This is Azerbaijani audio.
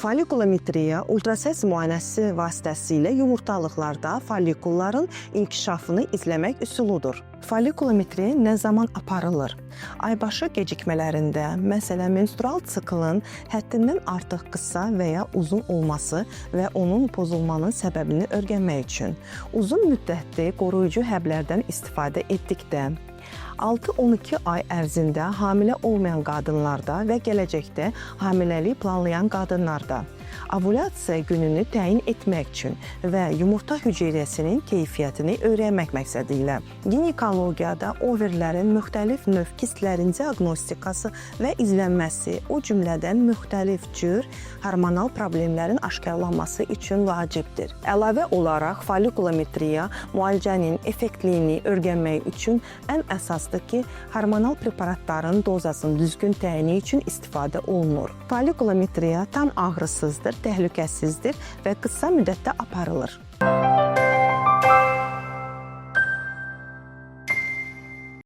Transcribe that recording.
Follikulometriya ultrasəs müayinəsi vasitəsilə yumurtalıqlarda follikulların inkişafını izləmək üsuludur. Follikulometriya nə zaman aparılır? Aybaşı gecikmələrində, məsələn, menstrual siklın həddindən artıq qısa və ya uzun olması və onun pozulmanın səbəbini öyrənmək üçün, uzun müddətli qoruyucu həblərdən istifadə etdikdə, 6-12 ay ərzində hamilə olmayan qadınlarda və gələcəkdə hamiləlik planlayan qadınlarda, ovulyasiya gününü təyin etmək üçün və yumurta hüceyrəsinin keyfiyyətini öyrənmək məqsədi ilə ginekologiyada overlərin müxtəlif növ kistlərin diaqnostikası və izlənməsi, o cümlədən müxtəlif cür hormonal problemlərin aşkarlanması üçün vacibdir. Əlavə olaraq follikulometriya müalicənin effektliyini öyrənmək üçün ən əsasdır ki, hormonal preparatların dozasının düzgün təyini üçün istifadə olunur. Follikulometriya tam ağrısızdır, təhlükəsizdir və qısa müddətdə aparılır.